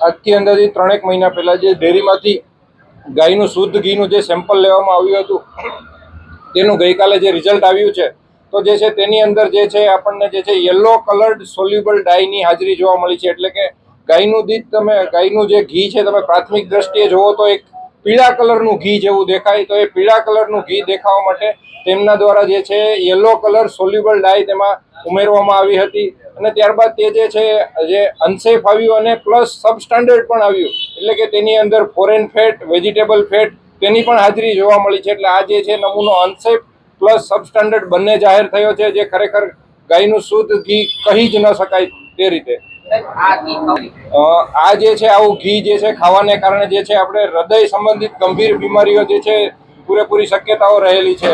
આજથી અંદાજિત 3 મહિના પહેલા જે ડેરીમાંથી ગાયનું શુદ્ધ ઘીનું જે સેમ્પલ લેવામાં આવ્યું હતું તેનું ગઈકાલે જે રિઝલ્ટ આવ્યું છે તો જે છે તેની અંદર જે છે આપણને જે છે યલો કલર્ડ સોલ્યુબલ ડાયની હાજરી જોવા મળી છે. એટલે કે ગાયનું જે ઘી છે તમે પ્રાથમિક દ્રષ્ટિએ જોવો તો એક પીળા કલરનું ઘી જેવું દેખાય. તો એ પીળા કલરનું ઘી દેખાવા માટે તેમના દ્વારા જે છે યલો કલર સોલ્યુબલ ડાય તેમાં ઉમેરવામાં આવી હતી અને ત્યારબાદ તે જે છે જે અનસેફ આવ્યું અને પ્લસ સબસ્ટાન્ડર્ડ પણ આવ્યું. એટલે કે તેની અંદર ફોરેન ફેટ, વેજીટેબલ ફેટ તેની પણ હાજરી જોવા મળી છે. એટલે આ જે છે નમૂનો અનસેફ પ્લસ સબસ્ટાન્ડર્ડ બંને જાહેર થયો છે, જે ખરેખર ગાયનું શુદ્ધ ઘી કહી જ ન શકાય તે રીતે. આ જે છે આવું ઘી જે છે ખાવાને કારણે જે છે આપણે હૃદય સંબંધિત ગંભીર બીમારીઓ જે છે પૂરેપૂરી શક્યતાઓ રહેલી છે.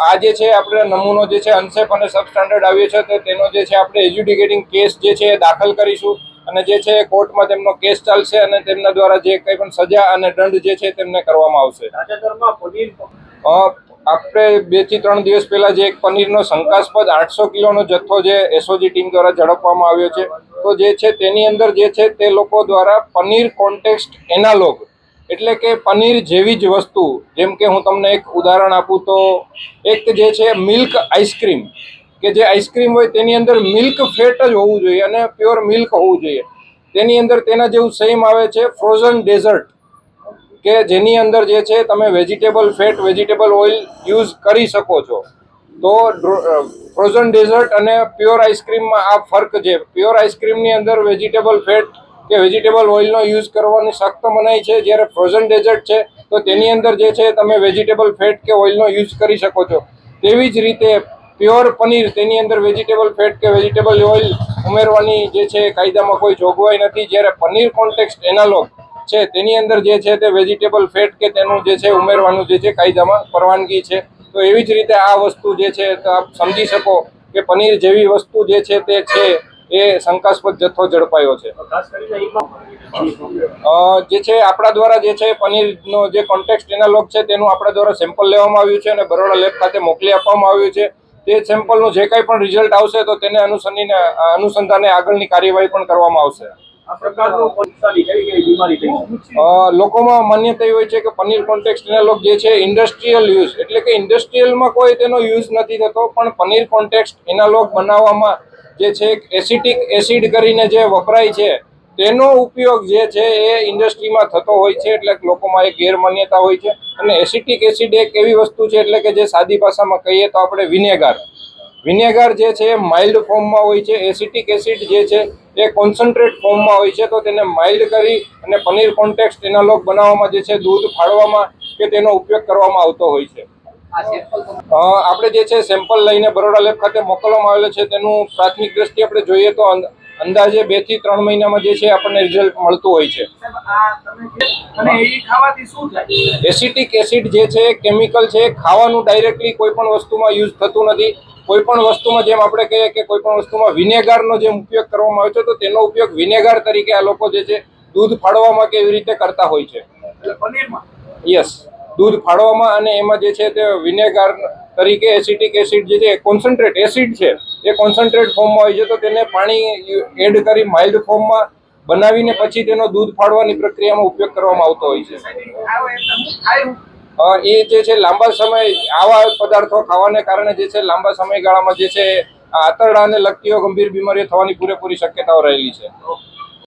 આ જે છે આપણે નમૂનો જે છે અનસેફ અને સબસ્ટાન્ડર્ડ આવ્યો છે તો તેનો જે છે આપણે એજ્યુડિકેટિંગ કેસ જે છે દાખલ કરીશું અને જે છે કોર્ટમાં તેમનો કેસ ચાલશે અને તેમના દ્વારા જે કંઈ પણ સજા અને દંડ જે છે તેમને કરવામાં આવશે. આપણે 2 થી 3 દિવસ પહેલા જે એક પનીરનો શંકાસ્પદ 800 કિલોનો જથ્થો જે એસઓજી ટીમ દ્વારા ઝડપવામાં આવ્યો છે તો જે છે તેની અંદર જે છે તે લોકો દ્વારા પનીર કોન્ટેક્સ્ટ એનાલોગ એટલે કે પનીર જેવી જ વસ્તુ, જેમ કે હું તમને એક ઉદાહરણ આપું તો એક જે છે મિલ્ક આઈસ્ક્રીમ કે જે આઈસ્ક્રીમ હોય તેની અંદર મિલ્ક ફેટ જ હોવું જોઈએ અને પ્યોર મિલ્ક હોવું જોઈએ. તેની અંદર તેના જેવું સેમ આવે છે ફ્રોઝન ડેઝર્ટ કે જેની અંદર જે છે તમે vegetable fat, vegetable oil use કરી શકો છો. તો ફ્રોઝન ડેઝર્ટ અને પ્યોર આઈસ્ક્રીમમાં આ ફર્ક છે. પ્યોર આઈસ્ક્રીમની અંદર વેજીટેબલ ફેટ કે વેજીટેબલ ઓઇલનો યુઝ કરવાની સખ્ત મનાઈ છે, જ્યારે ફ્રોઝન ડેઝર્ટ છે તો તેની અંદર જે છે તમે વેજીટેબલ ફેટ કે ઓઇલનો યુઝ કરી શકો છો. તેવી જ રીતે પ્યોર પનીર તેની અંદર વેજીટેબલ ફેટ કે વેજીટેબલ ઓઇલ ઉમેરવાની જે છે કાયદામાં કોઈ જોગવાઈ નથી, જ્યારે પનીર કોન્ટેક્સ્ટ એનાલોગ છે તેની અંદર જે છે તે વેજીટેબલ ફેટ કે તેનું જે છે ઉમેરવાનું જે છે કાયદામાં પરવાનગી છે. તો એવી જ રીતે આ વસ્તુ જે છે તો આપ સમજી શકો કે પનીર જેવી વસ્તુ જે છે તે છે એ શંકાસ્પદ જથ્થો ઝડપાયો છે. જે છે આપણા દ્વારા જે છે પનીરનો જે કોન્ટેક્સ્ટ એનાલોગ છે તેનું આપણા દ્વારા સેમ્પલ લેવામાં આવ્યું છે અને બરોડા લેબ ખાતે મોકલી આપવામાં આવ્યું છે. તે સેમ્પલનું જે કંઈ પણ રિઝલ્ટ આવશે તો તેને અનુસંધાને આગળની કાર્યવાહી પણ કરવામાં આવશે. લોકોમાં માન્યતા એવી હોય છે કે પનીર કોન્ટેક્સ્ટ એનાલોગ જે છે ઇન્ડસ્ટ્રીયલ યુઝ એટલે કે ઇન્ડસ્ટ્રીયલમાં કોઈ તેનો યુઝ નથી થતો, પણ પનીર કોન્ટેક્સ્ટ એનાલોગ બનાવવામાં જે છે એસિટિક એસિડ કરીને જે વપરાય છે તેનો ઉપયોગ જે છે એ ઇન્ડસ્ટ્રીમાં થતો હોય છે. એટલે લોકોમાં એક ગેરમાન્યતા હોય છે. અને એસિટિક એસિડ એક એવી વસ્તુ છે એટલે કે જે સાદી ભાષામાં કહીએ તો આપણે વિનેગાર જે છે એ માઇલ્ડ ફોર્મમાં હોય છે. એસિટિક એસિડ જે છે એ કોન્સન્ટ્રેટ ફોર્મમાં હોય છે. તો તેને માઇલ્ડ કરી અને પનીર કોન્ટેક્સ્ટ એનાલોગ બનાવવામાં જે છે દૂધ ફાડવામાં કે તેનો ઉપયોગ કરવામાં આવતો હોય છે. આપણે જે છે સેમ્પલ લઈને બરોડા લેબ ખાતે મોકલવામાં આવેલો છે. તેનું પ્રાથમિક દ્રષ્ટિએ આપણે જોઈએ તો અંદાજે 2 થી 3 મહિનામાં જે છે આપણને રિઝલ્ટ મળતું હોય છે. એસિટિક એસિડ જે છે કેમિકલ છે, ખાવાનું ડાયરેક્ટલી કોઈ પણ વસ્તુમાં યુઝ થતું નથી. કોઈ પણ વસ્તુમાં જેમ આપણે કહીએ કે કોઈ પણ વસ્તુમાં વિનેગારનો જેમ ઉપયોગ કરવામાં આવે છે તો તેનો ઉપયોગ વિનેગાર તરીકે આ લોકો જે છે દૂધ ફાડવામાં કે એવી રીતે કરતા હોય છે. યસ, દૂધ ફાડવામાં અને એમાં જે છે તે વિનેગાર તરીકે એસિટિક એસિડ જે છે કોન્સન્ટ્રેટ એસિડ છે એ કોન્સન્ટ્રેટ ફોર્મમાં હોય છે. તો તેને પાણી એડ કરી માઇલ્ડ ફોર્મમાં બનાવીને પછી તેનો દૂધ ફાડવાની પ્રક્રિયામાં ઉપયોગ કરવામાં આવતો હોય છે. એ જે છે લાંબા સમય આવા પદાર્થો ખાવાને કારણે જે છે લાંબા સમયગાળામાં જે છે આંતરડાને લગતી ગંભીર બીમારીઓ થવાની પૂરેપૂરી શક્યતાઓ રહેલી છે.